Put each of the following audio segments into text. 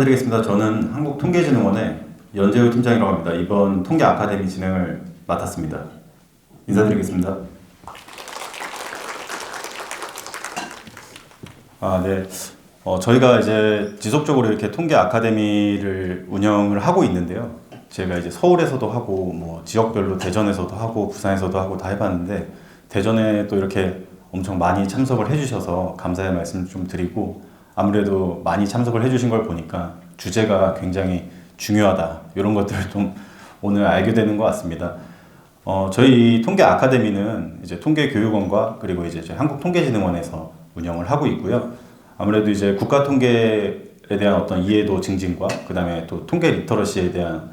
인사드리겠습니다. 저는 한국통계진흥원의 연재우 팀장이라고 합니다. 이번 통계 아카데미 진행을 맡았습니다. 인사드리겠습니다. 네. 저희가 이제 지속적으로 이렇게 통계 아카데미를 운영을 하고 있는데요. 제가 이제 서울에서도 하고, 뭐 지역별로 대전에서도 하고, 부산에서도 하고 다 해봤는데, 대전에 또 이렇게 엄청 많이 참석을 해주셔서 감사의 말씀 좀 드리고, 아무래도 많이 참석을 해주신 걸 보니까 주제가 굉장히 중요하다, 이런 것들을 좀 오늘 알게 되는 것 같습니다. 저희 통계 아카데미는 이제 통계교육원과 그리고 이제 저희 한국통계진흥원에서 운영을 하고 있고요. 아무래도 이제 국가 통계에 대한 어떤 이해도 증진과 그 다음에 또 통계 리터러시에 대한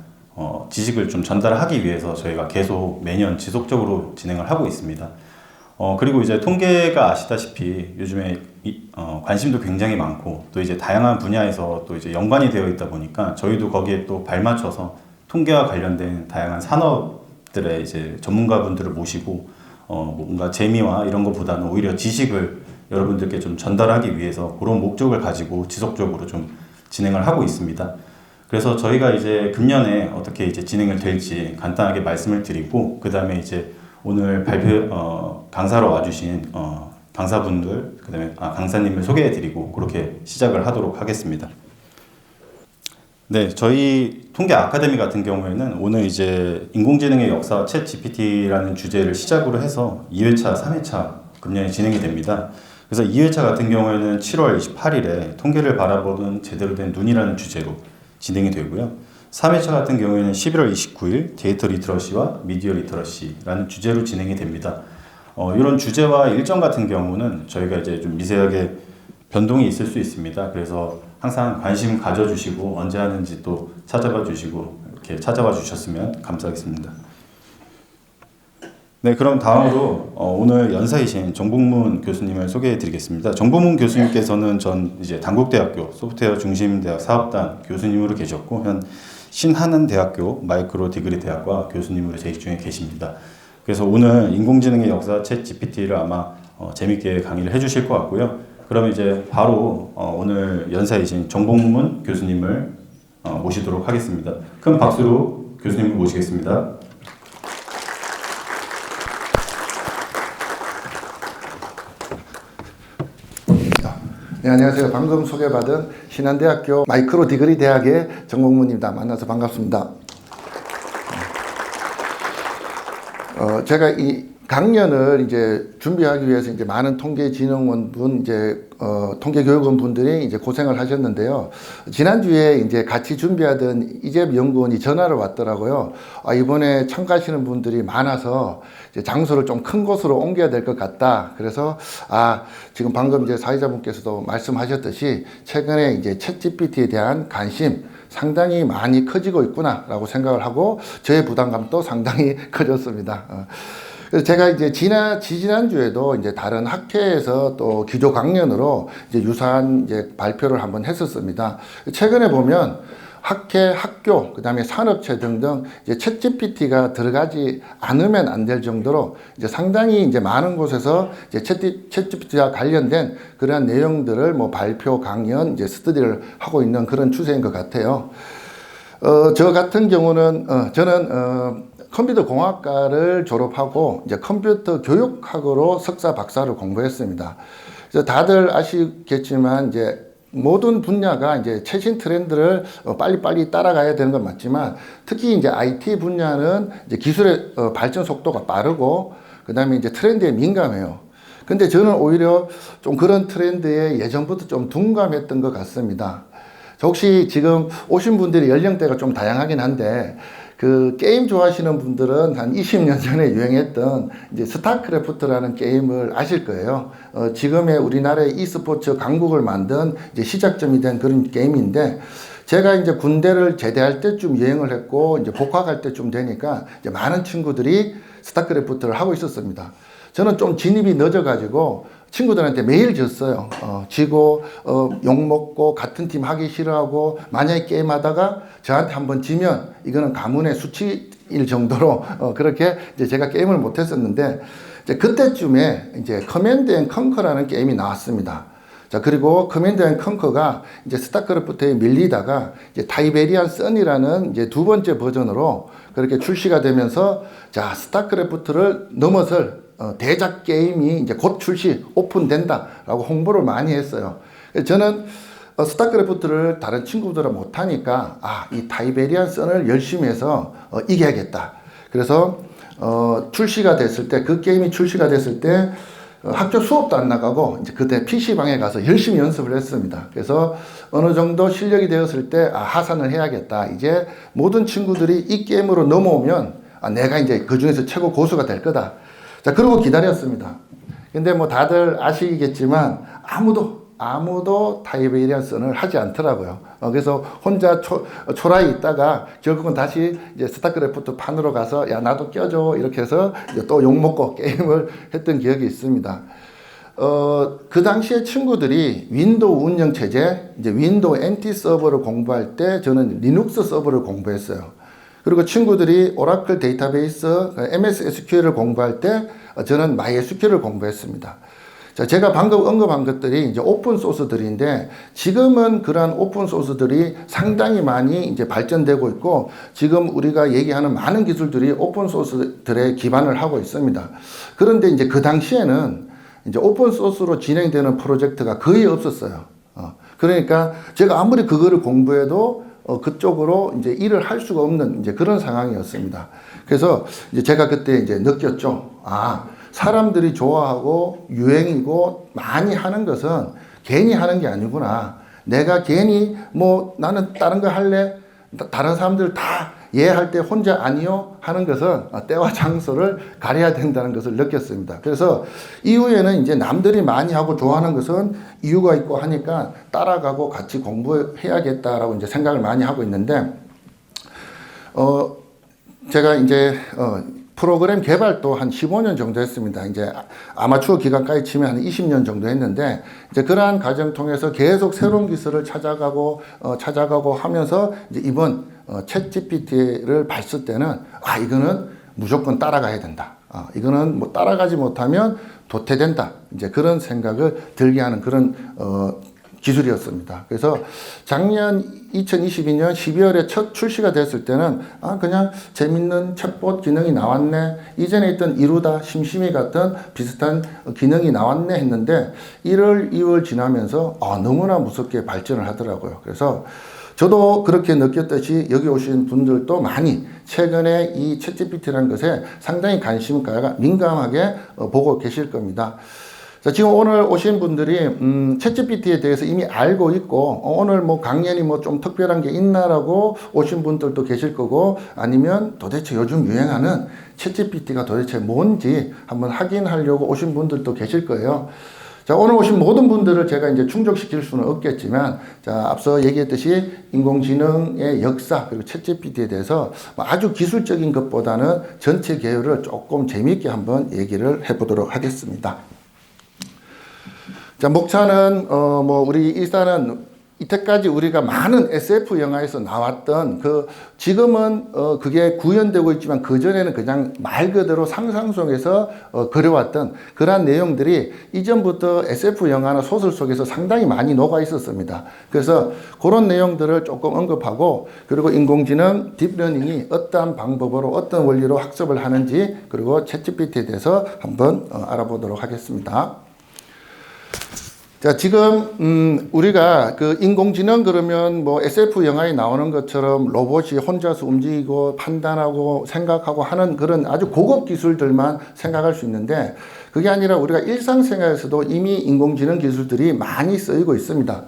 지식을 좀 전달하기 위해서 저희가 계속 매년 지속적으로 진행을 하고 있습니다. 그리고 이제 통계가 아시다시피 요즘에 관심도 굉장히 많고 또 이제 다양한 분야에서 또 이제 연관이 되어 있다 보니까 저희도 거기에 또 발맞춰서 통계와 관련된 다양한 산업들의 이제 전문가분들을 모시고 뭔가 재미와 이런 것보다는 오히려 지식을 여러분들께 좀 전달하기 위해서 그런 목적을 가지고 지속적으로 좀 진행을 하고 있습니다. 그래서 저희가 이제 금년에 어떻게 이제 진행을 될지 간단하게 말씀을 드리고, 그 다음에 이제 오늘 강사로 와주신 강사분들, 그 다음에 강사님을 소개해 드리고 그렇게 시작을 하도록 하겠습니다. 네, 저희 통계 아카데미 같은 경우에는 오늘 이제 인공지능의 역사 챗 GPT라는 주제를 시작으로 해서 2회차, 3회차 금년에 진행이 됩니다. 그래서 2회차 같은 경우에는 7월 28일에 통계를 바라보는 제대로 된 눈이라는 주제로 진행이 되고요. 3회차 같은 경우에는 11월 29일 데이터 리터러시와 미디어 리터러시라는 주제로 진행이 됩니다. 이런 주제와 일정 같은 경우는 저희가 이제 좀 미세하게 변동이 있을 수 있습니다. 그래서 항상 관심 가져주시고 언제 하는지 또 찾아봐 주시고 이렇게 찾아봐 주셨으면 감사하겠습니다. 네, 그럼 다음으로 오늘 연사이신 정복문 교수님을 소개해 드리겠습니다. 정복문 교수님께서는 전 이제 단국대학교 소프트웨어 중심대학 사업단 교수님으로 계셨고, 현 신한은대학교 마이크로 디그리 대학과 교수님으로 재직 중에 계십니다. 그래서 오늘 인공지능의 역사 챗 GPT를 아마 재밌게 강의를 해주실 것 같고요. 그럼 이제 바로 오늘 연사이신 정복문 교수님을 모시도록 하겠습니다. 큰 박수로 교수님을 모시겠습니다. 네, 안녕하세요. 방금 소개받은 신한대학교 마이크로 디그리 대학의 정복문입니다. 만나서 반갑습니다. 제가 이 강연을 이제 준비하기 위해서 이제 많은 통계진흥원 분, 통계교육원 분들이 이제 고생을 하셨는데요. 지난주에 이제 같이 준비하던 이재엽 연구원이 전화를 왔더라고요. 이번에 참가하시는 분들이 많아서 이제 장소를 좀 큰 곳으로 옮겨야 될 것 같다. 그래서 지금 방금 이제 사회자분께서도 말씀하셨듯이 최근에 이제 챗GPT에 대한 관심 상당히 많이 커지고 있구나라고 생각을 하고 저의 부담감도 상당히 커졌습니다. 그래서 제가 이제 지난주에도 이제 다른 학회에서 또 기조 강연으로 이제 유사한 이제 발표를 한번 했었습니다. 최근에 보면 학회, 학교, 그 다음에 산업체 등등 이제 챗GPT가 들어가지 않으면 안 될 정도로 이제 상당히 이제 많은 곳에서 이제 챗GPT와 관련된 그러한 내용들을 뭐 발표, 강연, 이제 스터디를 하고 있는 그런 추세인 것 같아요. 저 같은 경우는 저는 컴퓨터 공학과를 졸업하고 이제 컴퓨터 교육학으로 석사 박사를 공부했습니다. 그래서 다들 아시겠지만 이제 모든 분야가 이제 최신 트렌드를 빨리빨리 따라가야 되는 건 맞지만 특히 이제 IT 분야는 이제 기술의 발전 속도가 빠르고 그다음에 이제 트렌드에 민감해요. 근데 저는 오히려 좀 그런 트렌드에 예전부터 좀 둔감했던 것 같습니다. 혹시 지금 오신 분들이 연령대가 좀 다양하긴 한데 그 게임 좋아하시는 분들은 한 20년 전에 유행했던 이제 스타크래프트라는 게임을 아실 거예요. 지금의 우리나라의 e스포츠 강국을 만든 이제 시작점이 된 그런 게임인데 제가 이제 군대를 제대할 때쯤 유행을 했고 이제 복학할 때쯤 되니까 이제 많은 친구들이 스타크래프트를 하고 있었습니다. 저는 좀 진입이 늦어가지고 친구들한테 매일 졌어요. 지고 욕먹고 같은 팀 하기 싫어하고 만약에 게임하다가 저한테 한번 지면 이거는 가문의 수치일 정도로 그렇게 이제 제가 게임을 못했었는데 이제 그때쯤에 이제 커맨드 앤 컨커라는 게임이 나왔습니다. 자, 그리고 커맨드 앤 컨커가 이제 스타크래프트에 밀리다가 이제 타이베리안 선이라는 이제 두 번째 버전으로 그렇게 출시가 되면서 자, 스타크래프트를 넘어설 대작 게임이 이제 곧 출시 오픈된다라고 홍보를 많이 했어요. 저는 스타크래프트를 다른 친구들은 못하니까 이 타이베리안 선을 열심히 해서 이겨야겠다. 그래서 출시가 됐을 때, 그 게임이 출시가 됐을 때 학교 수업도 안 나가고 이제 그때 PC방에 가서 열심히 연습을 했습니다. 그래서 어느 정도 실력이 되었을 때 하산을 해야겠다. 이제 모든 친구들이 이 게임으로 넘어오면 내가 이제 그 중에서 최고 고수가 될 거다. 자, 그러고 기다렸습니다. 근데 뭐 다들 아시겠지만 아무도 타이베리안 선을 하지 않더라고요. 그래서 혼자 초라히 있다가 결국은 다시 이제 스타크래프트 판으로 가서 야, 나도 껴줘. 이렇게 해서 또 욕먹고 게임을 했던 기억이 있습니다. 그 당시에 친구들이 윈도우 운영체제, 이제 윈도우 NT 서버를 공부할 때 저는 리눅스 서버를 공부했어요. 그리고 친구들이 오라클 데이터베이스, MS SQL을 공부할 때 저는 MySQL을 공부했습니다. 자, 제가 방금 언급한 것들이 이제 오픈 소스들인데 지금은 그러한 오픈 소스들이 상당히 많이 이제 발전되고 있고 지금 우리가 얘기하는 많은 기술들이 오픈 소스들에 기반을 하고 있습니다. 그런데 이제 그 당시에는 이제 오픈 소스로 진행되는 프로젝트가 거의 없었어요. 그러니까 제가 아무리 그거를 공부해도 그쪽으로 이제 일을 할 수가 없는 이제 그런 상황이었습니다. 그래서 이제 제가 그때 이제 느꼈죠. 사람들이 좋아하고 유행이고 많이 하는 것은 괜히 하는 게 아니구나. 내가 괜히 뭐 나는 다른 거 할래? 다른 사람들 다 얘할 때 혼자 아니요 하는 것은 때와 장소를 가려야 된다는 것을 느꼈습니다. 그래서 이후에는 이제 남들이 많이 하고 좋아하는 것은 이유가 있고 하니까 따라가고 같이 공부해야겠다라고 이제 생각을 많이 하고 있는데, 제가 이제 프로그램 개발도 한 15년 정도 했습니다. 이제 아마추어 기간까지 치면 한 20년 정도 했는데, 이제 그러한 과정 통해서 계속 새로운 기술을 찾아가고 하면서 이제 이번 챗GPT를 봤을 때는 이거는 무조건 따라가야 된다. 이거는 뭐 따라가지 못하면 도태된다. 이제 그런 생각을 들게 하는 그런 기술이었습니다. 그래서 작년 2022년 12월에 첫 출시가 됐을 때는 그냥 재밌는 챗봇 기능이 나왔네. 이전에 있던 이루다, 심심이 같은 비슷한 기능이 나왔네 했는데 1월, 2월 지나면서 너무나 무섭게 발전을 하더라고요. 그래서 저도 그렇게 느꼈듯이 여기 오신 분들도 많이 최근에 이 챗GPT라는 것에 상당히 관심과 민감하게 보고 계실 겁니다. 자, 지금 오늘 오신 분들이 챗GPT에 대해서 이미 알고 있고 오늘 뭐 강연이 뭐 좀 특별한 게 있나라고 오신 분들도 계실 거고, 아니면 도대체 요즘 유행하는 챗GPT가 도대체 뭔지 한번 확인하려고 오신 분들도 계실 거예요. 자, 오늘 오신 모든 분들을 제가 이제 충족시킬 수는 없겠지만, 자, 앞서 얘기했듯이 인공지능의 역사 그리고 챗GPT에 대해서 아주 기술적인 것보다는 전체 개요를 조금 재미있게 한번 얘기를 해보도록 하겠습니다. 자, 목차는 우리 일단은 이때까지 우리가 많은 SF 영화에서 나왔던 지금은 그게 구현되고 있지만 그전에는 그냥 말 그대로 상상 속에서 그려왔던 그러한 내용들이 이전부터 SF 영화나 소설 속에서 상당히 많이 녹아 있었습니다. 그래서 그런 내용들을 조금 언급하고, 그리고 인공지능 딥러닝이 어떠한 방법으로 어떤 원리로 학습을 하는지, 그리고 챗GPT에 대해서 한번 알아보도록 하겠습니다. 자, 지금 우리가 그 인공지능 그러면 뭐 SF 영화에 나오는 것처럼 로봇이 혼자서 움직이고 판단하고 생각하고 하는 그런 아주 고급 기술들만 생각할 수 있는데, 그게 아니라 우리가 일상생활에서도 이미 인공지능 기술들이 많이 쓰이고 있습니다.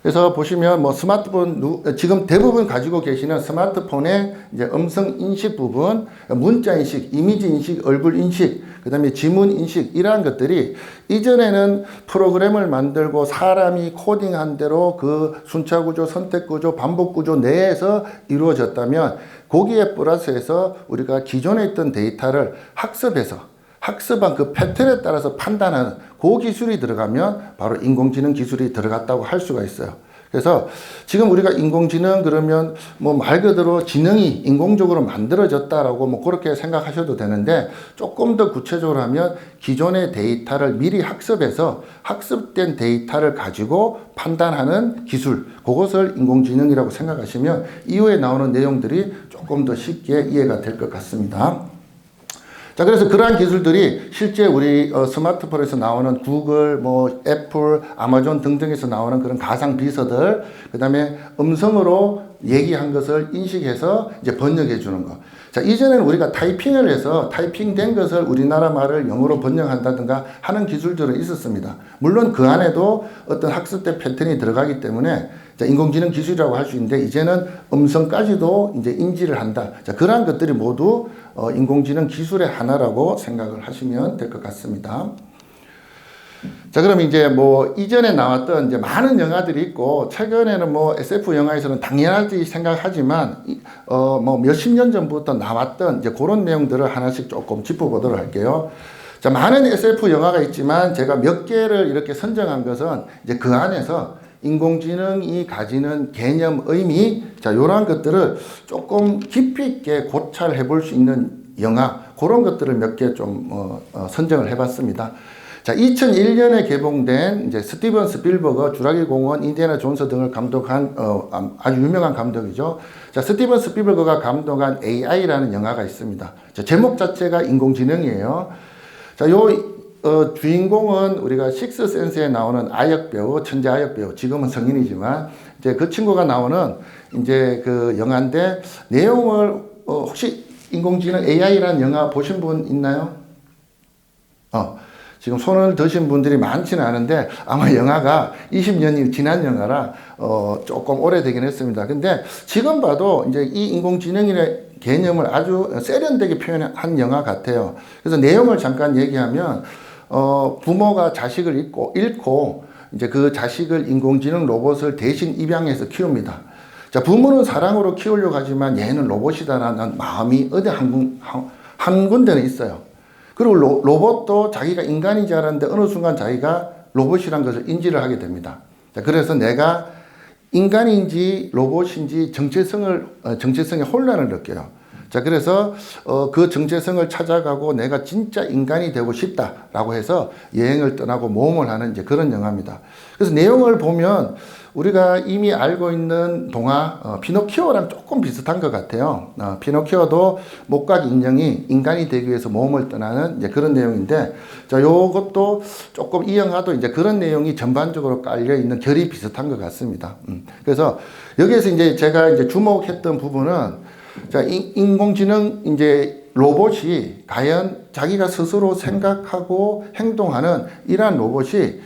그래서 보시면 뭐 스마트폰, 지금 대부분 가지고 계시는 스마트폰의 이제 음성 인식 부분, 문자 인식, 이미지 인식, 얼굴 인식, 그 다음에 지문 인식, 이러한 것들이 이전에는 프로그램을 만들고 사람이 코딩한 대로 그 순차 구조, 선택 구조, 반복 구조 내에서 이루어졌다면, 거기에 플러스해서 우리가 기존에 있던 데이터를 학습한 그 패턴에 따라서 판단하는 그 기술이 들어가면 바로 인공지능 기술이 들어갔다고 할 수가 있어요. 그래서 지금 우리가 인공지능 그러면 뭐 말 그대로 지능이 인공적으로 만들어졌다라고 뭐 그렇게 생각하셔도 되는데 조금 더 구체적으로 하면 기존의 데이터를 미리 학습해서 학습된 데이터를 가지고 판단하는 기술, 그것을 인공지능이라고 생각하시면 이후에 나오는 내용들이 조금 더 쉽게 이해가 될 것 같습니다. 자, 그래서 그러한 기술들이 실제 우리 스마트폰에서 나오는 구글, 뭐 애플, 아마존 등등에서 나오는 그런 가상 비서들, 그 다음에 음성으로 얘기한 것을 인식해서 이제 번역해 주는 거. 자, 이전에는 우리가 타이핑을 해서 타이핑된 것을 우리나라 말을 영어로 번역한다든가 하는 기술들은 있었습니다. 물론 그 안에도 어떤 학습된 패턴이 들어가기 때문에 자, 인공지능 기술이라고 할 수 있는데 이제는 음성까지도 이제 인지를 한다. 자, 그러한 것들이 모두 인공지능 기술의 하나라고 생각을 하시면 될 것 같습니다. 자, 그럼 이제 뭐 이전에 나왔던 이제 많은 영화들이 있고 최근에는 뭐 SF 영화에서는 당연하지 생각하지만 뭐 몇십 년 전부터 나왔던 이제 그런 내용들을 하나씩 조금 짚어보도록 할게요. 자, 많은 SF 영화가 있지만 제가 몇 개를 이렇게 선정한 것은 이제 그 안에서 인공지능이 가지는 개념, 의미, 자, 요런 것들을 조금 깊이 있게 고찰해 볼 수 있는 영화, 그런 것들을 몇 개 좀 선정을 해 봤습니다. 자, 2001년에 개봉된 이제 스티븐 스필버거, 주라기 공원, 인디애나 존스 등을 감독한 아주 유명한 감독이죠. 자, 스티븐 스필버거가 감독한 AI라는 영화가 있습니다. 자, 제목 자체가 인공지능이에요. 자, 주인공은 우리가 식스센스에 나오는 아역 배우, 천재 아역 배우, 지금은 성인이지만 이제 그 친구가 나오는 이제 그 영화인데 내용을 혹시 인공지능 AI라는 영화 보신 분 있나요? 지금 손을 드신 분들이 많지는 않은데 아마 영화가 20년이 지난 영화라 조금 오래되긴 했습니다. 근데 지금 봐도 이제 이 인공지능이라는 개념을 아주 세련되게 표현한 영화 같아요. 그래서 내용을 잠깐 얘기하면 부모가 자식을 잃고 이제 그 자식을 인공지능 로봇을 대신 입양해서 키웁니다. 자, 부모는 사랑으로 키우려고 하지만 얘는 로봇이다라는 마음이 어디 한 군데는 있어요. 그리고 로봇도 자기가 인간인 줄 알았는데 어느 순간 자기가 로봇이란 것을 인지를 하게 됩니다. 자, 그래서 내가 인간인지 로봇인지 정체성의 혼란을 느껴요. 자, 그래서 그 정체성을 찾아가고 내가 진짜 인간이 되고 싶다라고 해서 여행을 떠나고 모험을 하는 이제 그런 영화입니다. 그래서 내용을 보면 우리가 이미 알고 있는 동화 피노키오랑 조금 비슷한 것 같아요. 피노키오도 목각 인형이 인간이 되기 위해서 모험을 떠나는 이제 그런 내용인데, 자, 요것도 조금 이 영화도 이제 그런 내용이 전반적으로 깔려 있는 결이 비슷한 것 같습니다. 그래서 여기에서 이제 제가 이제 주목했던 부분은 자, 인공지능 이제 로봇이 과연 자기가 스스로 생각하고 행동하는 이러한 로봇이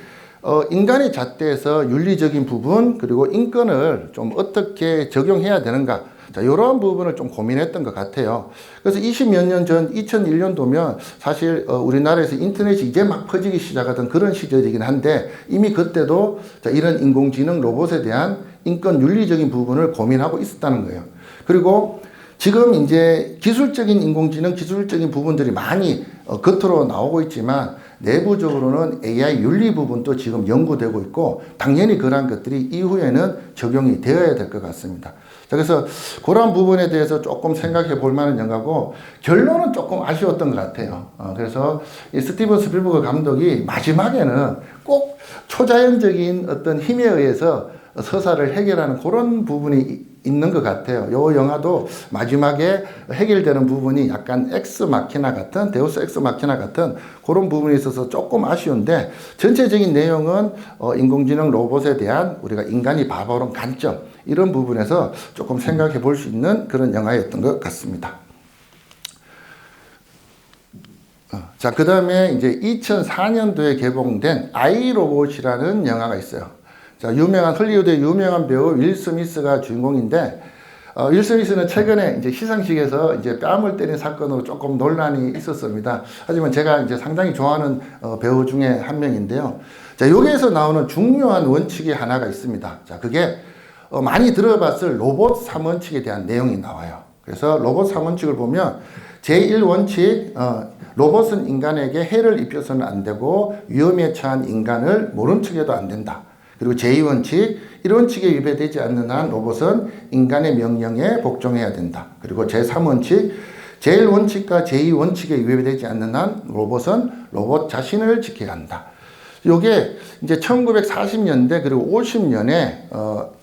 인간의 잣대에서 윤리적인 부분 그리고 인권을 좀 어떻게 적용해야 되는가, 자, 이러한 부분을 좀 고민했던 것 같아요. 그래서 20몇 년 전 2001년도면 사실 우리나라에서 인터넷이 이제 막 퍼지기 시작하던 그런 시절이긴 한데 이미 그때도 자, 이런 인공지능 로봇에 대한 인권 윤리적인 부분을 고민하고 있었다는 거예요. 그리고 지금 이제 기술적인 인공지능, 기술적인 부분들이 많이 겉으로 나오고 있지만 내부적으로는 AI 윤리 부분도 지금 연구되고 있고 당연히 그러한 것들이 이후에는 적용이 되어야 될 것 같습니다. 자, 그래서 그런 부분에 대해서 조금 생각해 볼 만한 영화고 결론은 조금 아쉬웠던 것 같아요. 그래서 이 스티븐 스필버그 감독이 마지막에는 꼭 초자연적인 어떤 힘에 의해서 서사를 해결하는 그런 부분이 있는 것 같아요. 요 영화도 마지막에 해결되는 부분이 약간 엑스마키나 같은, 데우스 엑스마키나 같은 그런 부분이 있어서 조금 아쉬운데 전체적인 내용은 인공지능 로봇에 대한 우리가 인간이 바라보는 관점, 이런 부분에서 조금 생각해 볼 수 있는 그런 영화였던 것 같습니다. 자, 그 다음에 이제 2004년도에 개봉된 아이로봇이라는 영화가 있어요. 자, 헐리우드의 유명한 배우 윌 스미스가 주인공인데, 윌 스미스는 최근에 이제 시상식에서 이제 뺨을 때린 사건으로 조금 논란이 있었습니다. 하지만 제가 이제 상당히 좋아하는 배우 중에 한 명인데요. 자, 여기에서 나오는 중요한 원칙이 하나가 있습니다. 자, 그게 많이 들어봤을 로봇 3원칙에 대한 내용이 나와요. 그래서 로봇 3원칙을 보면 제1원칙, 로봇은 인간에게 해를 입혀서는 안 되고 위험에 처한 인간을 모른 척해도 안 된다. 그리고 제2원칙, 1원칙에 위배되지 않는 한 로봇은 인간의 명령에 복종해야 된다. 그리고 제3원칙, 제1원칙과 제2원칙에 위배되지 않는 한 로봇은 로봇 자신을 지켜야 한다. 요게 이제 1940년대 그리고 50년에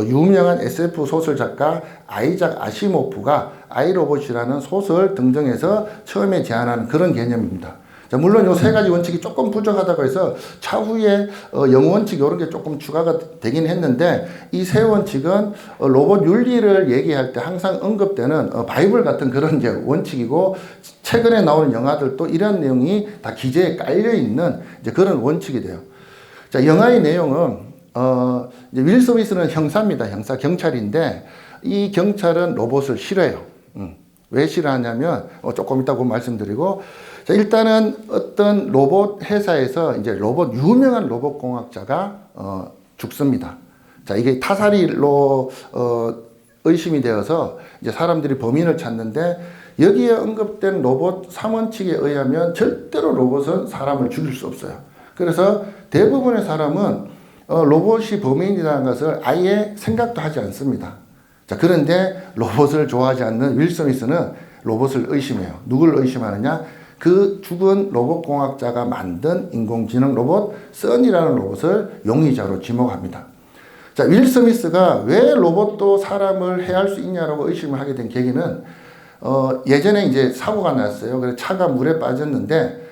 유명한 SF 소설 작가 아이작 아시모프가 아이로봇이라는 소설 등등에서 처음에 제안한 그런 개념입니다. 자, 물론 요 세 가지 원칙이 조금 부족하다고 해서 차후에 영어 원칙 이런 게 조금 추가가 되긴 했는데 이 세 원칙은 로봇 윤리를 얘기할 때 항상 언급되는 바이블 같은 그런 이제 원칙이고 최근에 나오는 영화들도 이런 내용이 다 기재에 깔려 있는 이제 그런 원칙이 돼요. 자, 영화의 내용은 이제 윌 스미스는 형사입니다. 형사 경찰인데 이 경찰은 로봇을 싫어해요. 왜 싫어하냐면 조금 이따 그 말씀드리고 자, 일단은 어떤 로봇 회사에서 이제 유명한 로봇 공학자가 죽습니다. 자, 이게 타살로 의심이 되어서 이제 사람들이 범인을 찾는데 여기에 언급된 로봇 3원칙에 의하면 절대로 로봇은 사람을 죽일 수 없어요. 그래서 대부분의 사람은 로봇이 범인이라는 것을 아예 생각도 하지 않습니다. 자, 그런데 로봇을 좋아하지 않는 윌 스미스는 로봇을 의심해요. 누굴 의심하느냐? 그 죽은 로봇공학자가 만든 인공지능 로봇 써니라는 로봇을 용의자로 지목합니다. 자, 윌 스미스가 왜 로봇도 사람을 해할 수 있냐라고 의심을 하게 된 계기는 예전에 이제 사고가 났어요. 그래서 차가 물에 빠졌는데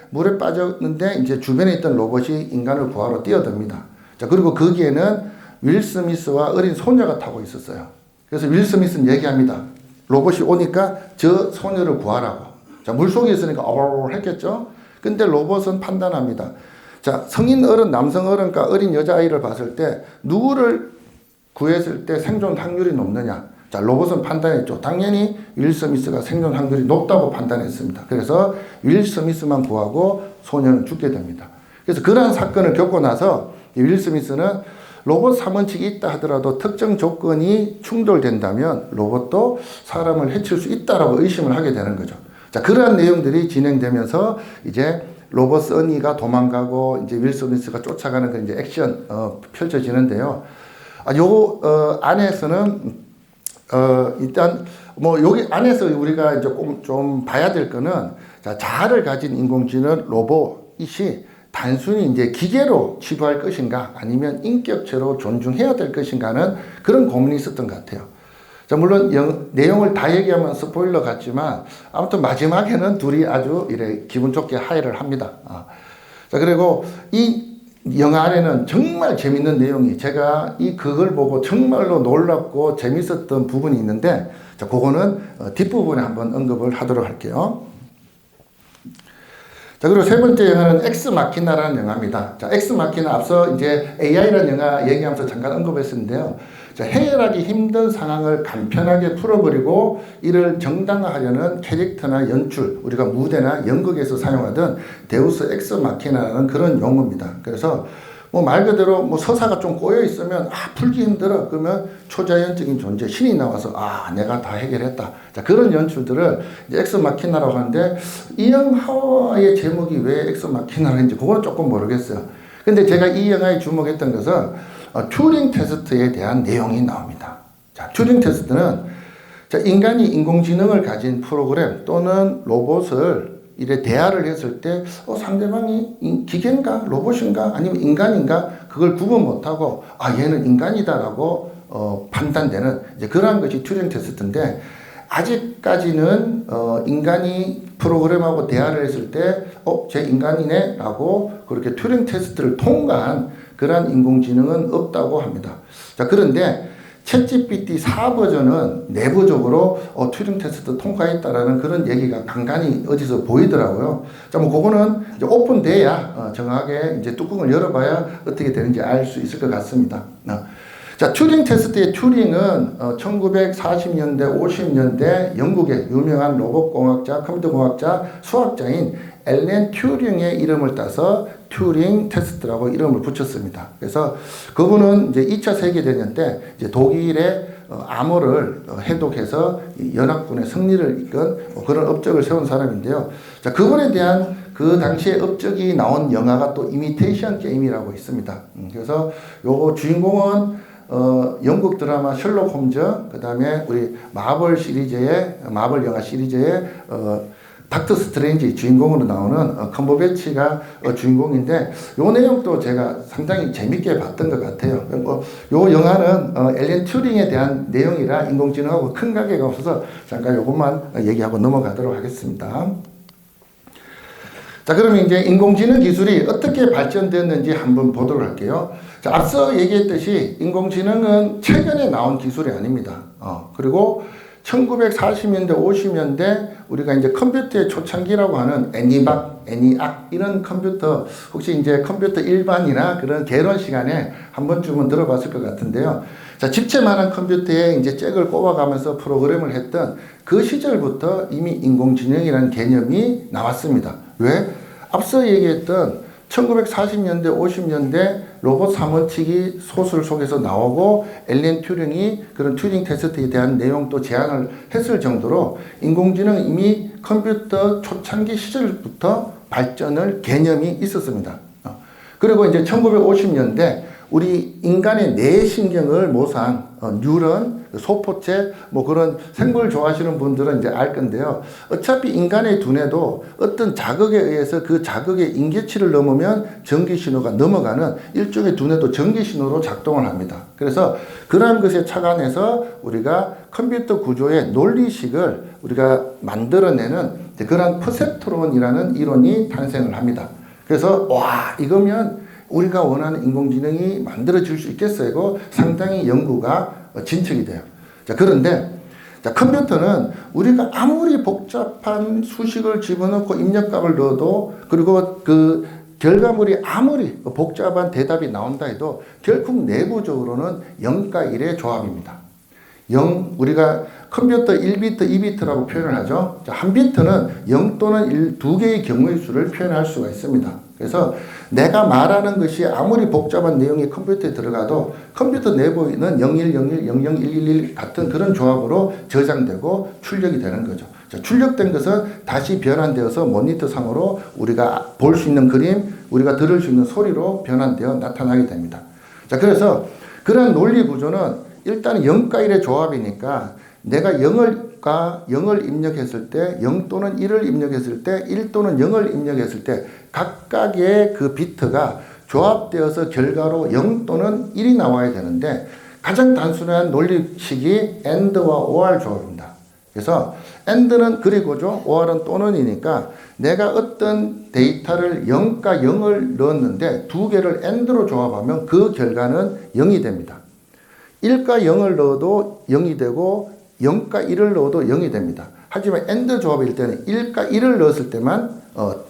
이제 주변에 있던 로봇이 인간을 구하러 뛰어듭니다. 자, 그리고 거기에는 윌 스미스와 어린 소녀가 타고 있었어요. 그래서 윌 스미스는 얘기합니다. 로봇이 오니까 저 소녀를 구하라고. 자, 물속에 있으니까 했겠죠? 근데 로봇은 판단합니다. 자, 성인 어른, 남성 어른과 어린 여자아이를 봤을 때 누구를 구했을 때 생존 확률이 높느냐? 자, 로봇은 판단했죠. 당연히 윌 스미스가 생존 확률이 높다고 판단했습니다. 그래서 윌 스미스만 구하고 소녀는 죽게 됩니다. 그래서 그러한 사건을 겪고 나서 윌 스미스는 로봇 3원칙이 있다 하더라도 특정 조건이 충돌된다면 로봇도 사람을 해칠 수 있다라고 의심을 하게 되는 거죠. 자, 그러한 내용들이 진행되면서 이제 로봇 써니가 도망가고 이제 윌 스미스가 쫓아가는 그 이제 액션 펼쳐지는데요. 안에서는 일단 뭐 여기 안에서 우리가 이제 좀 봐야 될 거는 자, 자아를 가진 인공지능 로봇이 단순히 이제 기계로 취급할 것인가 아니면 인격체로 존중해야 될 것인가는 그런 고민이 있었던 것 같아요. 자, 물론 내용을 다 얘기하면 스포일러 같지만 아무튼 마지막에는 둘이 아주 이래 기분 좋게 화해를 합니다. 자, 그리고 이 영화 안에는 정말 재밌는 내용이 제가 그걸 보고 정말로 놀랍고 재밌었던 부분이 있는데 자, 그거는 뒷부분에 한번 언급을 하도록 할게요. 자, 그리고 세 번째 영화는 엑스 마키나라는 영화입니다. 자, 엑스 마키나 앞서 이제 AI라는 영화 얘기하면서 잠깐 언급했었는데요. 자, 해결하기 힘든 상황을 간편하게 풀어버리고 이를 정당화하려는 캐릭터나 연출, 우리가 무대나 연극에서 사용하던 데우스 엑스 마키나라는 그런 용어입니다. 그래서 뭐 말 그대로 뭐 서사가 좀 꼬여 있으면 풀기 힘들어. 그러면 초자연적인 존재 신이 나와서 내가 다 해결했다. 자, 그런 연출들을 이제 엑스 마키나라고 하는데 이 영화의 제목이 왜 엑스 마키나라인지 그거는 조금 모르겠어요. 근데 제가 이 영화에 주목했던 것은 튜링 테스트에 대한 내용이 나옵니다. 자, 튜링 테스트는 자, 인간이 인공지능을 가진 프로그램 또는 로봇을 이래 대화를 했을 때 상대방이 기계인가 로봇인가 아니면 인간인가 그걸 구분 못하고 얘는 인간이다라고 판단되는 이제 그러한 것이 튜링 테스트인데 아직까지는 인간이 프로그램하고 대화를 했을 때 쟤 인간이네 라고 그렇게 튜링 테스트를 통과한 그러한 인공지능은 없다고 합니다. 자, 그런데 챗GPT 4 버전은 내부적으로 튜링 테스트 통과했다라는 그런 얘기가 간간히 어디서 보이더라고요. 자, 뭐 그거는 이제 오픈돼야 정확하게 이제 뚜껑을 열어봐야 어떻게 되는지 알 수 있을 것 같습니다. 자, 튜링 테스트의 튜링은 1940년대, 50년대 영국의 유명한 로봇공학자, 컴퓨터공학자, 수학자인 앨런 튜링의 이름을 따서 튜링 테스트라고 이름을 붙였습니다. 그래서 그분은 이제 2차 세계대전 때 이제 독일의 암호를 해독해서 연합군의 승리를 이끈 그런 업적을 세운 사람인데요. 자, 그분에 대한 그 당시에 업적이 나온 영화가 또 이미테이션 게임이라고 있습니다. 그래서 요 주인공은 영국 드라마 셜록 홈즈, 그 다음에 우리 마블 영화 시리즈의 닥터 스트레인지 주인공으로 나오는 컴버배치가 주인공인데 요 내용도 제가 상당히 재밌게 봤던 것 같아요. 요 영화는 앨런 튜링에 대한 내용이라 인공지능하고 큰 관계가 없어서 잠깐 요것만 얘기하고 넘어가도록 하겠습니다. 자, 그러면 이제 인공지능 기술이 어떻게 발전됐는지 한번 보도록 할게요. 자, 앞서 얘기했듯이 인공지능은 최근에 나온 기술이 아닙니다. 그리고 1940년대, 50년대 우리가 이제 컴퓨터의 초창기라고 하는 애니악 이런 컴퓨터 혹시 이제 컴퓨터 일반이나 그런 개론 시간에 한 번쯤은 들어봤을 것 같은데요. 자, 집채만한 컴퓨터에 이제 잭을 꼽아가면서 프로그램을 했던 그 시절부터 이미 인공지능이라는 개념이 나왔습니다. 왜? 앞서 얘기했던 1940년대, 50년대 로봇 3원칙이 소설 속에서 나오고 앨런 튜링이 그런 튜링 테스트에 대한 내용도 제안을 했을 정도로 인공지능은 이미 컴퓨터 초창기 시절부터 발전을 개념이 있었습니다. 그리고 이제 1950년대 우리 인간의 뇌신경을 모사한 뉴런, 소포체, 뭐 그런 생물 좋아하시는 분들은 이제 알 건데요. 어차피 인간의 두뇌도 어떤 자극에 의해서 그 자극의 인계치를 넘으면 전기 신호가 넘어가는 일종의 두뇌도 전기 신호로 작동을 합니다. 그래서 그러한 것에 착안해서 우리가 컴퓨터 구조의 논리식을 우리가 만들어내는 그런 퍼셉트론이라는 이론이 탄생을 합니다. 그래서 와, 이거면 우리가 원하는 인공지능이 만들어질 수 있겠어요. 이거 상당히 연구가 진척이 돼요. 자, 그런데 자, 컴퓨터는 우리가 아무리 복잡한 수식을 집어넣고 입력값을 넣어도 그리고 그 결과물이 아무리 복잡한 대답이 나온다 해도 결국 내부적으로는 0과 1의 조합입니다. 0, 우리가 컴퓨터 1비트, 2비트라고 표현을 하죠. 자, 한 비트는 0 또는 1, 두 개의 경우의 수를 표현할 수가 있습니다. 그래서 내가 말하는 것이 아무리 복잡한 내용이 컴퓨터에 들어가도 컴퓨터 내부에는 0101, 00111 같은 그런 조합으로 저장되고 출력이 되는 거죠. 자, 출력된 것은 다시 변환되어서 모니터 상으로 우리가 볼 수 있는 그림, 우리가 들을 수 있는 소리로 변환되어 나타나게 됩니다. 자, 그래서 그런 논리 구조는 일단 0과 1의 조합이니까 내가 0을 입력했을 때 0 또는 1을 입력했을 때 1 또는 0을 입력했을 때 각각의 그 비트가 조합되어서 결과로 0 또는 1이 나와야 되는데 가장 단순한 논리식이 AND와 OR 조합입니다. 그래서 AND는 그리고죠, OR은 또는이니까 내가 어떤 데이터를 0과 0을 넣었는데 두 개를 AND로 조합하면 그 결과는 0이 됩니다. 1과 0을 넣어도 0이 되고 0과 1을 넣어도 0이 됩니다. 하지만 AND 조합일 때는 1과 1을 넣었을 때만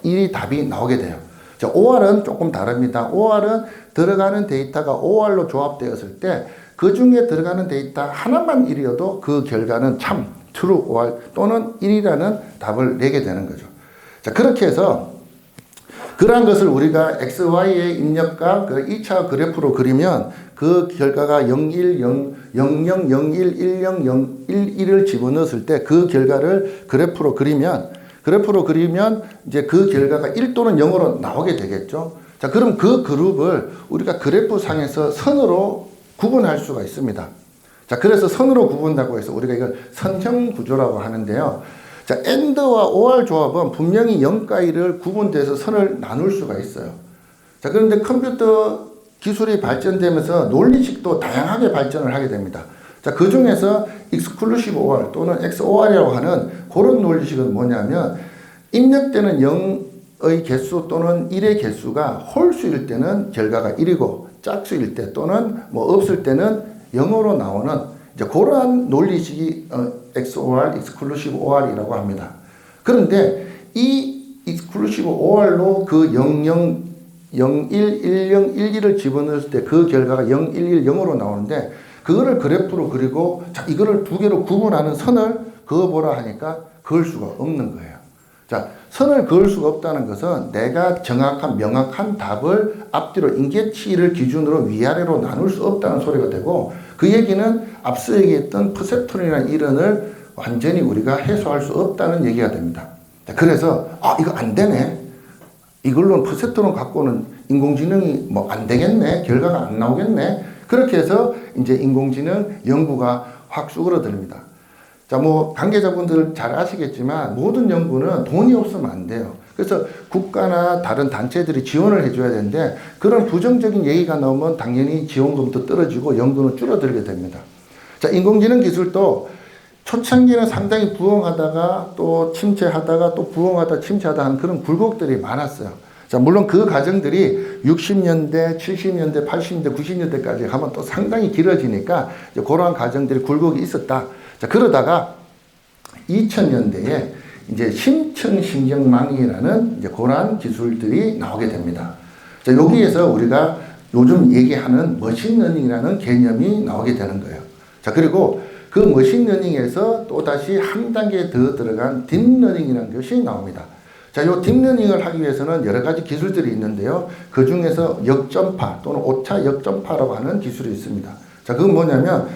1이 답이 나오게 돼요. 자, OR은 조금 다릅니다. OR은 들어가는 데이터가 OR로 조합되었을 때 그 중에 들어가는 데이터 하나만 1이어도 그 결과는 참, true OR 또는 1이라는 답을 내게 되는 거죠. 자, 그렇게 해서 그러한 것을 우리가 XY의 입력값, 그 2차 그래프로 그리면 그 결과가 01, 00, 01, 10, 11을 집어넣었을 때 그 결과를 그래프로 그리면 이제 그 결과가 1 또는 0으로 나오게 되겠죠. 자, 그럼 그 그룹을 우리가 그래프 상에서 선으로 구분할 수가 있습니다. 자, 그래서 선으로 구분한다고 해서 우리가 이걸 선형 구조라고 하는데요. 자, AND와 OR 조합은 분명히 0과 1을 구분돼서 선을 나눌 수가 있어요. 자, 그런데 컴퓨터 기술이 발전되면서 논리식도 다양하게 발전을 하게 됩니다. 자, 그 중에서 exclusive OR 또는 XOR이라고 하는 그런 논리식은 뭐냐면 입력되는 0의 개수 또는 1의 개수가 홀수일 때는 결과가 1이고 짝수일 때 또는 뭐 없을 때는 0으로 나오는 이제 그러한 논리식이 XOR, exclusive OR이라고 합니다. 그런데 이 exclusive OR로 그 00, 01, 10, 11을 집어넣었을 때 그 결과가 0, 1, 1, 0으로 나오는데 그거를 그래프로 그리고 자, 이거를 두 개로 구분하는 선을 그어보라 하니까 그을 수가 없는 거예요. 자, 선을 그을 수가 없다는 것은 내가 정확한 명확한 답을 앞뒤로 인계치를 기준으로 위아래로 나눌 수 없다는 소리가 되고 그 얘기는 앞서 얘기했던 퍼셉트론이라는 이론을 완전히 우리가 해소할 수 없다는 얘기가 됩니다. 자, 그래서 이거 안 되네. 이걸로는 퍼센트론 갖고는 인공지능이 뭐 안 되겠네, 결과가 안 나오겠네. 그렇게 해서 이제 인공지능 연구가 확 쑥으로듭니다. 자, 뭐 관계자분들 잘 아시겠지만 모든 연구는 돈이 없으면 안 돼요. 그래서 국가나 다른 단체들이 지원을 해줘야 되는데 그런 부정적인 얘기가 나오면 당연히 지원금도 떨어지고 연구는 줄어들게 됩니다. 자, 인공지능 기술도 초창기는 상당히 부흥하다가 또 침체하다가 또 부흥하다 침체하다 하는 그런 굴곡들이 많았어요. 자, 물론 그 과정들이 60년대, 70년대, 80년대, 90년대까지 가면 또 상당히 길어지니까 이제 그러한 과정들이 굴곡이 있었다. 자, 그러다가 2000년대에 이제 심층신경망이라는 이제 그러한 기술들이 나오게 됩니다. 자, 여기에서 우리가 요즘 얘기하는 머신러닝이라는 개념이 나오게 되는 거예요. 자, 그리고 그 머신러닝에서 또다시 한 단계 더 들어간 딥러닝이라는 것이 나옵니다. 자, 요 딥러닝을 하기 위해서는 여러 가지 기술들이 있는데요. 그 중에서 역전파 또는 오차 역전파라고 하는 기술이 있습니다. 자, 그건 뭐냐면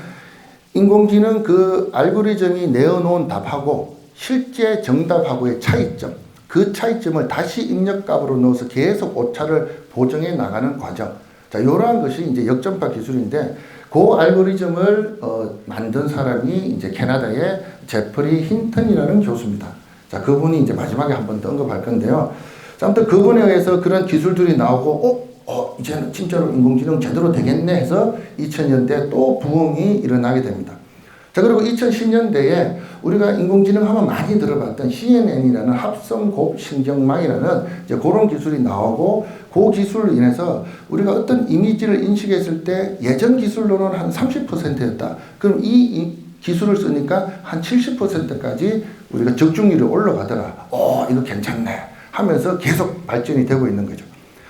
인공지능 그 알고리즘이 내어놓은 답하고 실제 정답하고의 차이점, 그 차이점을 다시 입력값으로 넣어서 계속 오차를 보정해 나가는 과정. 자, 이러한 것이 이제 역전파 기술인데, 그 알고리즘을 만든 사람이 이제 캐나다의 제프리 힌턴이라는 교수입니다. 자, 그분이 이제 마지막에 한 번 더 언급할 건데요. 자, 아무튼 그분에 의해서 그런 기술들이 나오고, 이제는 진짜로 인공지능 제대로 되겠네 해서 2000년대 또 부흥이 일어나게 됩니다. 자, 그리고 2010년대에 우리가 인공지능 하면 많이 들어봤던 CNN이라는 합성곱신경망이라는 이제 그런 기술이 나오고, 그 기술로 인해서 우리가 어떤 이미지를 인식했을 때 예전 기술로는 한 30%였다. 그럼 이 기술을 쓰니까 한 70%까지 우리가 적중률이 올라가더라. 이거 괜찮네 하면서 계속 발전이 되고 있는 거죠.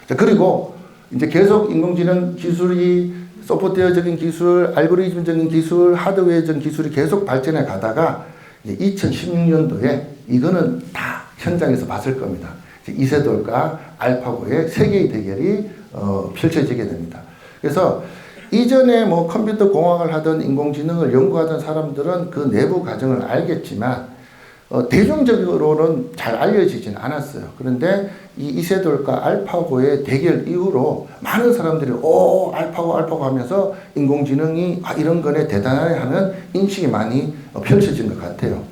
자, 그리고 이제 계속 인공지능 기술이 소프트웨어적인 기술, 알고리즘적인 기술, 하드웨어적인 기술이 계속 발전해 가다가 이제 2016년도에 이거는 다 현장에서 봤을 겁니다. 이세돌과 알파고의 세계의 대결이 펼쳐지게 됩니다. 그래서 이전에 뭐 컴퓨터 공학을 하던 인공지능을 연구하던 사람들은 그 내부 과정을 알겠지만 대중적으로는 잘 알려지진 않았어요. 그런데 이 이세돌과 알파고의 대결 이후로 많은 사람들이 알파고 하면서 인공지능이 이런 거네 대단하네 하는 인식이 많이 펼쳐진 것 같아요.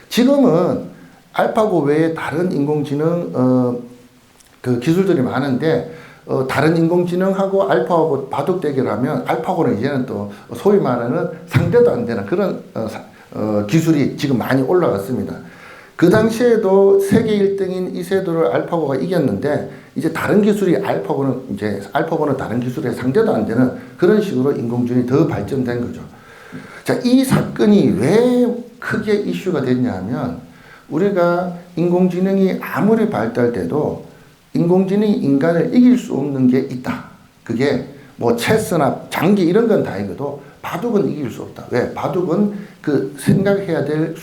지금은 알파고 외에 다른 인공지능 그 기술들이 많은데 다른 인공지능하고 알파하고 바둑 대결하면 알파고는 이제는 또 소위 말하는 상대도 안 되는 그런 기술이 지금 많이 올라갔습니다. 그 당시에도 세계 1등인 이세돌을 알파고가 이겼는데 이제 다른 기술이 알파고는 다른 기술의 상대도 안 되는 그런 식으로 인공지능이 더 발전된 거죠. 자, 이 사건이 왜 크게 이슈가 됐냐 하면 우리가 인공지능이 아무리 발달돼도 인공지능이 인간을 이길 수 없는 게 있다. 그게 뭐 체스나 장기 이런 건 다행이고도 바둑은 이길 수 없다. 왜? 바둑은 그 생각해야 될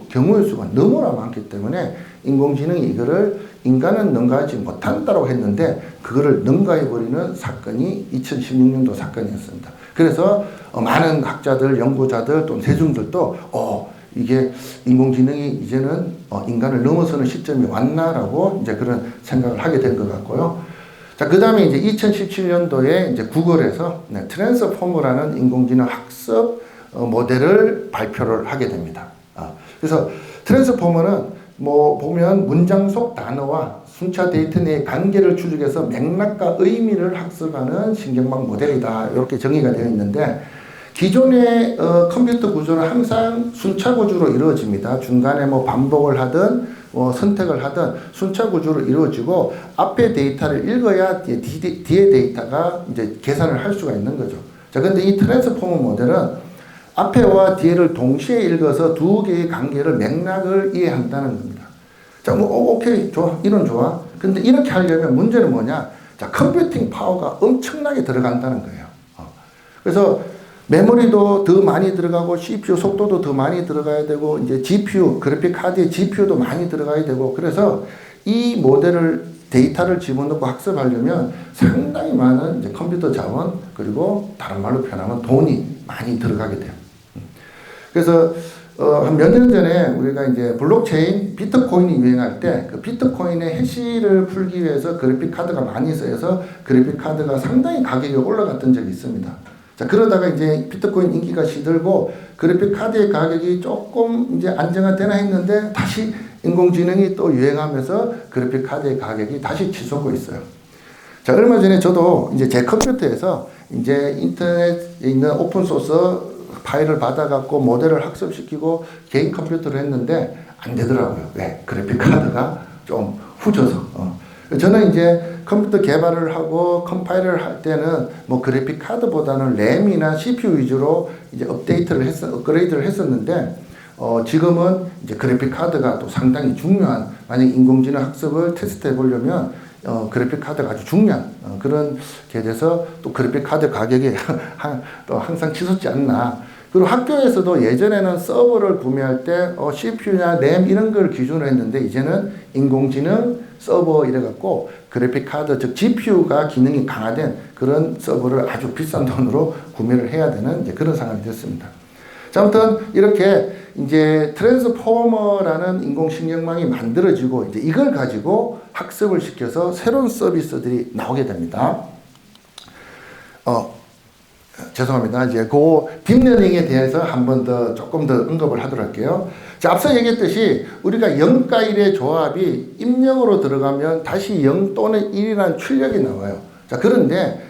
경우의 수가 너무나 많기 때문에 인공지능이 이거를 인간은 능가하지 못한다고 했는데 그거를 능가해버리는 사건이 2016년도 사건이었습니다. 그래서 많은 학자들, 연구자들 또는 대중들도 이게 인공지능이 이제는 인간을 넘어서는 시점이 왔나라고 이제 그런 생각을 하게 된 것 같고요. 자, 그 다음에 이제 2017년도에 이제 구글에서 트랜스포머라는 인공지능 학습 모델을 발표를 하게 됩니다. 그래서 트랜스포머는 뭐 보면 문장 속 단어와 순차 데이터 내의 관계를 추적해서 맥락과 의미를 학습하는 신경망 모델이다. 이렇게 정의가 되어 있는데 기존의 컴퓨터 구조는 항상 순차 구조로 이루어집니다. 중간에 뭐 반복을 하든 선택을 하든 순차 구조로 이루어지고 앞에 데이터를 읽어야 뒤에 데이터가 이제 계산을 할 수가 있는 거죠. 자, 근데 이 트랜스포머 모델은 앞에와 뒤에를 동시에 읽어서 두 개의 관계를 맥락을 이해한다는 겁니다. 자, 오케이, 좋아, 이론 좋아. 근데 이렇게 하려면 문제는 뭐냐? 자, 컴퓨팅 파워가 엄청나게 들어간다는 거예요. 그래서 메모리도 더 많이 들어가고 CPU 속도도 더 많이 들어가야 되고 이제 GPU 그래픽 카드의 GPU도 많이 들어가야 되고 그래서 이 모델을 데이터를 집어넣고 학습하려면 상당히 많은 이제 컴퓨터 자원 그리고 다른 말로 표현하면 돈이 많이 들어가게 돼요. 그래서 한 몇 년 전에 우리가 이제 블록체인 비트코인이 유행할 때 그 비트코인의 해시를 풀기 위해서 그래픽 카드가 많이 쓰여서 그래픽 카드가 상당히 가격이 올라갔던 적이 있습니다. 자, 그러다가 이제 비트코인 인기가 시들고 그래픽 카드의 가격이 조금 이제 안정화되나 했는데 다시 인공지능이 또 유행하면서 그래픽 카드의 가격이 다시 치솟고 있어요. 자, 얼마 전에 저도 이제 제 컴퓨터에서 이제 인터넷에 있는 오픈소스 파일을 받아갖고 모델을 학습시키고 개인 컴퓨터를 했는데 안 되더라고요. 왜? 그래픽 카드가 좀 후져서. 저는 이제 컴퓨터 개발을 하고 컴파일을 할 때는 뭐 그래픽 카드보다는 램이나 CPU 위주로 이제 업그레이드를 했었는데, 지금은 이제 그래픽 카드가 또 상당히 중요한, 만약 인공지능 학습을 테스트해 보려면 그래픽 카드가 아주 중요한 그런 게 돼서 또 그래픽 카드 가격이 또 항상 치솟지 않나. 그리고 학교에서도 예전에는 서버를 구매할 때 CPU냐 램 이런 걸 기준으로 했는데 이제는 인공지능 서버 이래갖고 그래픽 카드 즉 GPU가 기능이 강화된 그런 서버를 아주 비싼 돈으로 구매를 해야 되는 이제 그런 상황이 됐습니다. 자, 아무튼 이렇게 이제 트랜스포머라는 인공신경망이 만들어지고 이제 이걸 가지고 학습을 시켜서 새로운 서비스들이 나오게 됩니다. 죄송합니다. 이제 그 딥러닝에 대해서 한 번 더 조금 더 언급을 하도록 할게요. 자, 앞서 얘기했듯이 우리가 0과 1의 조합이 입력으로 들어가면 다시 0 또는 1이라는 출력이 나와요. 자, 그런데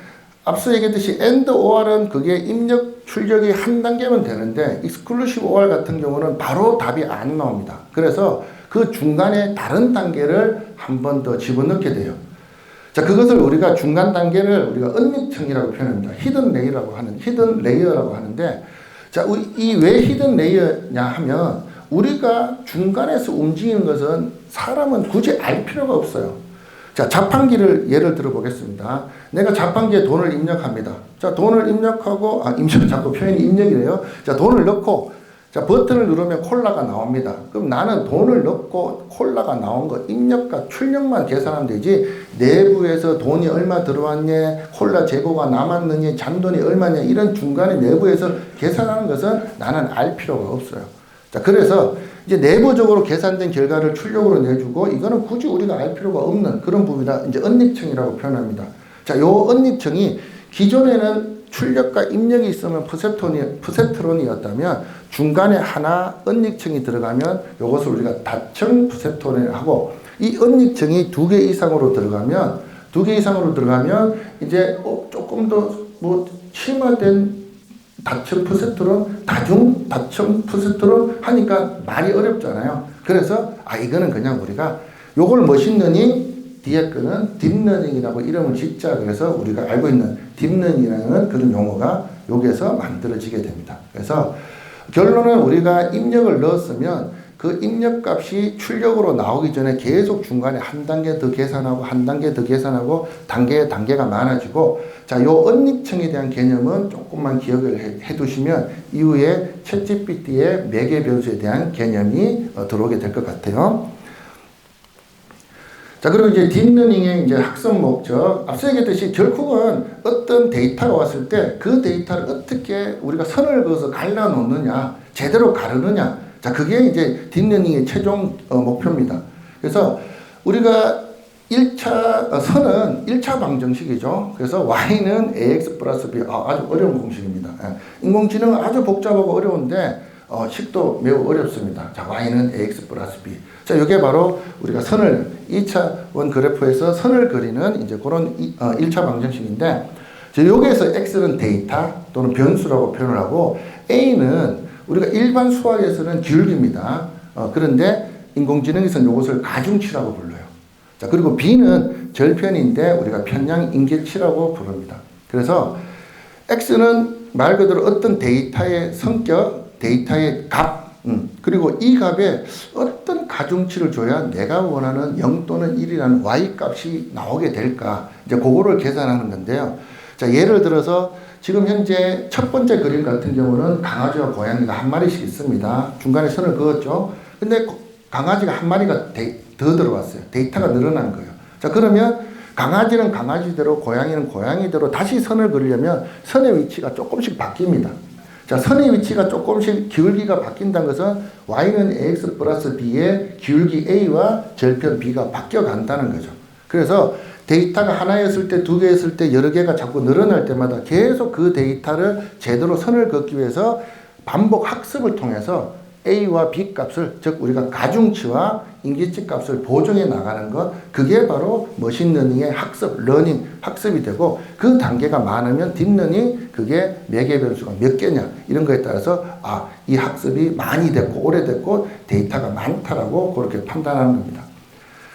앞서 얘기했듯이 AND OR은 그게 입력 출력이 한 단계면 되는데 exclusive OR 같은 경우는 바로 답이 안 나옵니다. 그래서 그 중간에 다른 단계를 한 번 더 집어넣게 돼요. 자, 그것을 우리가 중간 단계를 우리가 언닉층이라고 표현합니다. 히든 레이어라고 하는데, 자, 이 왜 히든 레이어냐 하면 우리가 중간에서 움직이는 것은 사람은 굳이 알 필요가 없어요. 자, 자판기를 예를 들어 보겠습니다. 내가 자판기에 돈을 입력합니다. 자, 돈을 입력하고, 자꾸 표현이 입력이래요. 자, 돈을 넣고, 자, 버튼을 누르면 콜라가 나옵니다. 그럼 나는 돈을 넣고 콜라가 나온 거 입력과 출력만 계산하면 되지 내부에서 돈이 얼마 들어왔냐, 콜라 재고가 남았느냐, 잔돈이 얼마냐 이런 중간에 내부에서 계산하는 것은 나는 알 필요가 없어요. 자, 그래서 이제 내부적으로 계산된 결과를 출력으로 내주고 이거는 굳이 우리가 알 필요가 없는 그런 부분이다. 이제 언닉층이라고 표현합니다. 자, 요 언닉층이 기존에는 출력과 입력이 있으면 푸세트론이었다면 중간에 하나 언닉층이 들어가면 이것을 우리가 다층 푸세트론을 하고 이 언닉층이 2개 이상으로 들어가면 이제 조금 더 뭐 심화된 다층 푸세트론, 다층 푸세트론 하니까 말이 어렵잖아요. 그래서 이거는 그냥 우리가 요걸 머신러닝 뒤에 거는 딥러닝이라고 이름을 짓자. 그래서 우리가 알고 있는 딥러닝이라는 그런 용어가 여기에서 만들어지게 됩니다. 그래서 결론은 우리가 입력을 넣었으면 그 입력 값이 출력으로 나오기 전에 계속 중간에 한 단계 더 계산하고 한 단계 더 계산하고 단계가 많아지고, 자, 요 언닉층에 대한 개념은 조금만 기억을 해 두시면 이후에 챗GPT의 매개 변수에 대한 개념이 들어오게 될 것 같아요. 자, 그리고 이제 딥러닝의 이제 학습 목적, 앞서 얘기했듯이 결국은 어떤 데이터가 왔을 때 그 데이터를 어떻게 우리가 선을 그어서 갈라놓느냐, 제대로 가르느냐, 자, 그게 이제 딥러닝의 최종 목표입니다. 그래서 우리가 1차 선은 1차 방정식이죠. 그래서 y는 ax 플러스 b, 아주 어려운 공식입니다. 인공지능은 아주 복잡하고 어려운데 식도 매우 어렵습니다. 자, y는 ax 플러스 b. 자, 이게 바로 우리가 선을 2차 원 그래프에서 선을 그리는 이제 그런 1차 방정식인데, 여기에서 x는 데이터 또는 변수라고 표현을 하고 a는 우리가 일반 수학에서는 기울기입니다. 그런데 인공지능에서는 이것을 가중치라고 불러요. 자, 그리고 b는 절편인데 우리가 편량 인계치라고 부릅니다. 그래서 x는 말 그대로 어떤 데이터의 성격, 데이터의 값, 그리고 이 값에 어떤 가중치를 줘야 내가 원하는 0 또는 1이라는 y 값이 나오게 될까, 이제 그거를 계산하는 건데요. 자, 예를 들어서 지금 현재 첫 번째 그림 같은 경우는 강아지와 고양이가 한 마리씩 있습니다. 중간에 선을 그었죠. 근데 강아지가 한 마리가 더 들어왔어요. 데이터가 늘어난 거예요. 자, 그러면 강아지는 강아지대로, 고양이는 고양이대로 다시 선을 그리려면 선의 위치가 조금씩 바뀝니다. 자, 선의 위치가 조금씩 기울기가 바뀐다는 것은 y는 ax 플러스 b의 기울기 a와 절편 b가 바뀌어 간다는 거죠. 그래서 데이터가 하나였을 때, 두 개였을 때, 여러 개가 자꾸 늘어날 때마다 계속 그 데이터를 제대로 선을 긋기 위해서 반복 학습을 통해서 a와 b 값을, 즉 우리가 가중치와 인기치 값을 보정해 나가는 것, 그게 바로 머신러닝의 학습, 러닝, 학습이 되고, 그 단계가 많으면 딥러닝, 그게 매개 변수가 몇 개냐 이런 거에 따라서 이 학습이 많이 됐고 오래됐고 데이터가 많다라고 그렇게 판단하는 겁니다.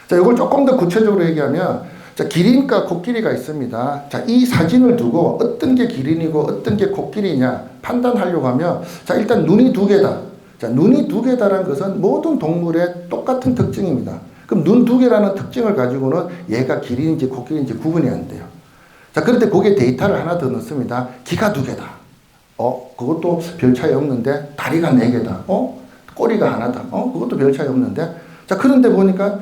자, 이걸 조금 더 구체적으로 얘기하면, 자, 기린과 코끼리가 있습니다. 자, 이 사진을 두고 어떤 게 기린이고 어떤 게 코끼리냐 판단하려고 하면, 자, 일단 눈이 두 개다. 자, 눈이 두 개다라는 것은 모든 동물의 똑같은 특징입니다. 그럼 눈 두 개라는 특징을 가지고는 얘가 기린인지 코끼리인지 구분이 안 돼요. 자, 그런데 거기에 데이터를 하나 더 넣습니다. 귀가 두 개다. 그것도 별 차이 없는데 다리가 네 개다. 꼬리가 하나다. 그것도 별 차이 없는데. 자, 그런데 보니까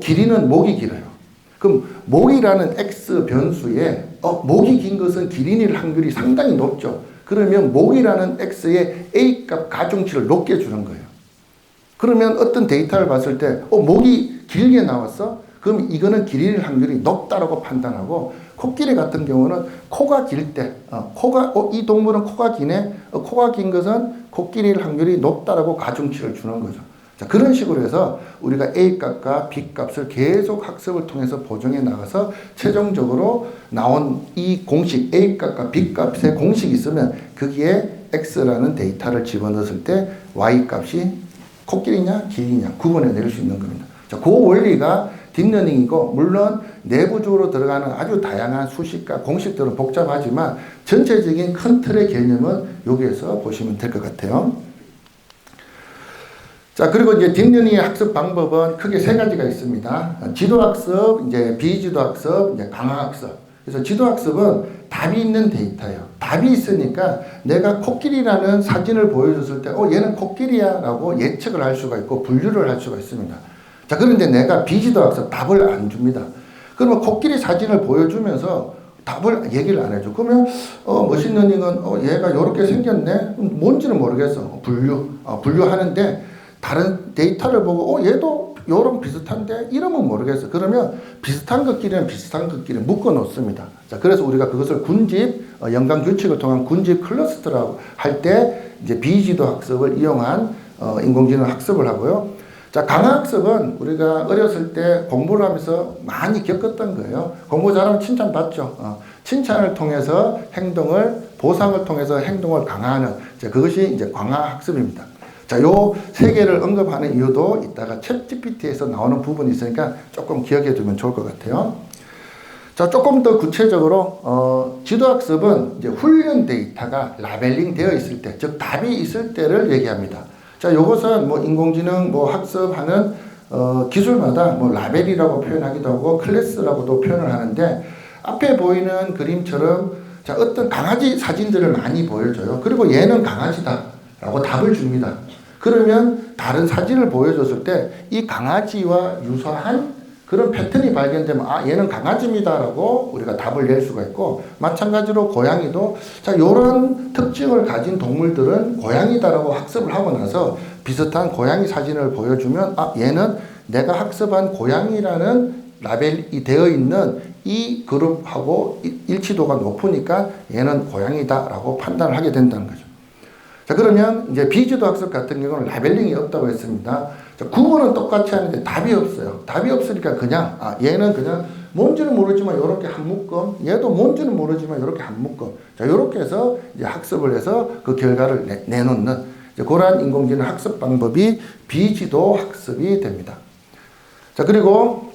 기린은 목이 길어요. 그럼 목이라는 X 변수에 목이 긴 것은 기린일 확률이 상당히 높죠. 그러면 목이라는 X의 A값 가중치를 높게 주는 거예요. 그러면 어떤 데이터를 봤을 때 목이 길게 나왔어? 그럼 이거는 기린일 확률이 높다라고 판단하고, 코끼리 같은 경우는 코가 길 때 이 동물은 코가 기네? 코가 긴 것은 코끼리일 확률이 높다라고 가중치를 주는 거죠. 자, 그런 식으로 해서 우리가 A값과 B값을 계속 학습을 통해서 보정해 나가서 최종적으로 나온 이 공식, A값과 B값의 공식이 있으면 거기에 X라는 데이터를 집어넣었을 때 Y값이 코끼리냐 기린이냐 구분해 낼 수 있는 겁니다. 자, 그 원리가 딥러닝이고, 물론 내부적으로 들어가는 아주 다양한 수식과 공식들은 복잡하지만 전체적인 큰 틀의 개념은 여기에서 보시면 될 것 같아요. 자, 그리고 이제 딥러닝의 학습 방법은 크게 세 가지가 있습니다. 지도학습, 이제 비지도학습, 이제 강화학습. 그래서 지도학습은 답이 있는 데이터예요. 답이 있으니까 내가 코끼리라는 사진을 보여줬을 때, 얘는 코끼리야 라고 예측을 할 수가 있고 분류를 할 수가 있습니다. 자, 그런데 내가 비지도학습 답을 안 줍니다. 그러면 코끼리 사진을 보여주면서 답을 얘기를 안 해줘. 그러면 머신러닝은 얘가 이렇게 생겼네? 뭔지는 모르겠어. 분류하는데 다른 데이터를 보고 얘도 요런 비슷한데 이름은 모르겠어. 그러면 비슷한 것끼리는 비슷한 것끼리 묶어 놓습니다. 자, 그래서 우리가 그것을 군집, 연관 규칙을 통한 군집 클러스터라고 할 때 이제 비지도 학습을 이용한 인공지능 학습을 하고요. 자, 강화학습은 우리가 어렸을 때 공부를 하면서 많이 겪었던 거예요. 공부 잘하면 칭찬받죠. 칭찬을 통해서 보상을 통해서 행동을 강화하는, 그것이 이제 강화학습입니다. 자, 요 세 개를 언급하는 이유도 이따가 챗GPT에서 나오는 부분이 있으니까 조금 기억해 두면 좋을 것 같아요. 자, 조금 더 구체적으로, 지도학습은 이제 훈련 데이터가 라벨링 되어 있을 때, 즉 답이 있을 때를 얘기합니다. 자, 요것은 인공지능 학습하는 기술마다 라벨이라고 표현하기도 하고 클래스라고도 표현을 하는데, 앞에 보이는 그림처럼 자, 어떤 강아지 사진들을 많이 보여줘요. 그리고 얘는 강아지다 라고 답을 줍니다. 그러면 다른 사진을 보여줬을 때 이 강아지와 유사한 그런 패턴이 발견되면 얘는 강아지입니다 라고 우리가 답을 낼 수가 있고, 마찬가지로 고양이도 자, 요런 특징을 가진 동물들은 고양이다라고 학습을 하고 나서 비슷한 고양이 사진을 보여주면 얘는 내가 학습한 고양이라는 라벨이 되어 있는 이 그룹하고 일치도가 높으니까 얘는 고양이다라고 판단을 하게 된다는 거죠. 자, 그러면 이제 비지도 학습 같은 경우는 라벨링이 없다고 했습니다. 자, 구분은 똑같이 하는데 답이 없어요. 답이 없으니까 그냥 얘는 그냥 뭔지는 모르지만 이렇게 한 묶음, 얘도 뭔지는 모르지만 이렇게 한 묶음. 자, 이렇게 해서 이제 학습을 해서 그 결과를 내놓는 이제 그러한 인공지능 학습 방법이 비지도 학습이 됩니다. 자, 그리고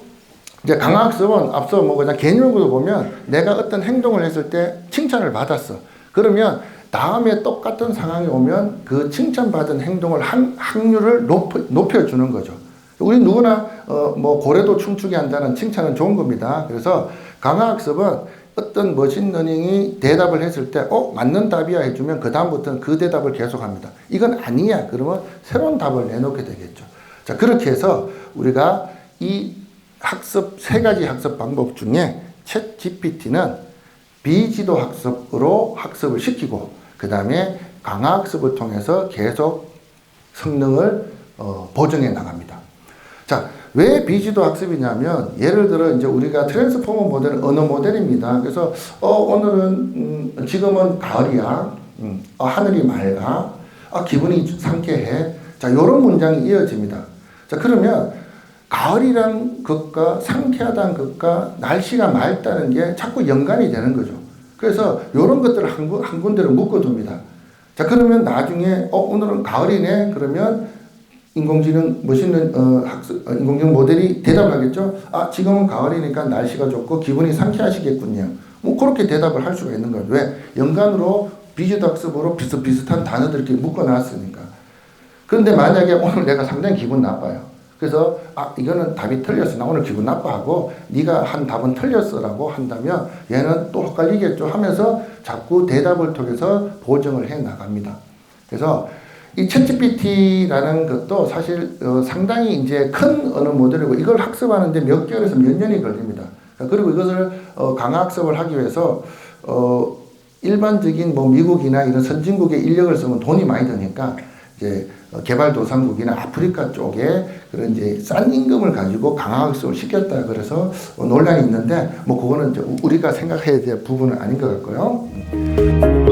이제 강화학습은 앞서 그냥 개념으로 보면 내가 어떤 행동을 했을 때 칭찬을 받았어. 그러면 다음에 똑같은 상황이 오면 그 칭찬받은 행동을 확률을 높여주는 거죠. 우리 누구나 고래도 춤추게 한다는 칭찬은 좋은 겁니다. 그래서 강화학습은 어떤 머신러닝이 대답을 했을 때 맞는 답이야 해주면 그 다음부터는 그 대답을 계속합니다. 이건 아니야 그러면 새로운 답을 내놓게 되겠죠. 자, 그렇게 해서 우리가 이 세 가지 학습 방법 중에 챗GPT는 비지도 학습으로 학습을 시키고, 그 다음에 강화학습을 통해서 계속 성능을 보정해 나갑니다. 자, 왜 비지도 학습이냐면 예를 들어 이제 우리가 트랜스포머 모델은 언어 모델입니다. 그래서 오늘은 지금은 가을이야. 하늘이 맑아. 기분이 상쾌해. 자, 이런 문장이 이어집니다. 자, 그러면 가을이란 것과 상쾌하다는 것과 날씨가 맑다는 게 자꾸 연관이 되는 거죠. 그래서 이런 것들을 한 군데로 묶어둡니다. 자, 그러면 나중에 오늘은 가을이네. 그러면 인공지능 머신은 인공지능 모델이 대답하겠죠. 지금은 가을이니까 날씨가 좋고 기분이 상쾌하시겠군요. 뭐 그렇게 대답을 할 수가 있는 거예요. 왜? 연관으로 비지도 학습으로 비슷비슷한 단어들 이렇게 묶어놨으니까. 그런데 만약에 오늘 내가 상당히 기분 나빠요. 그래서 이거는 답이 틀렸어. 나 오늘 기분 나빠하고 네가 한 답은 틀렸어라고 한다면 얘는 또 헷갈리겠죠 하면서 자꾸 대답을 통해서 보정을 해 나갑니다. 그래서 이 챗GPT라는 것도 사실 상당히 이제 큰 언어 모델이고 이걸 학습하는데 몇 개월에서 몇 년이 걸립니다. 그리고 이것을 강화 학습을 하기 위해서 일반적인 뭐 미국이나 이런 선진국의 인력을 쓰면 돈이 많이 드니까 이제 개발도상국이나 아프리카 쪽에 그런 이제 싼 임금을 가지고 강화 학습을 시켰다 그래서 논란이 있는데 뭐 그거는 이제 우리가 생각해야 될 부분은 아닌 것 같고요.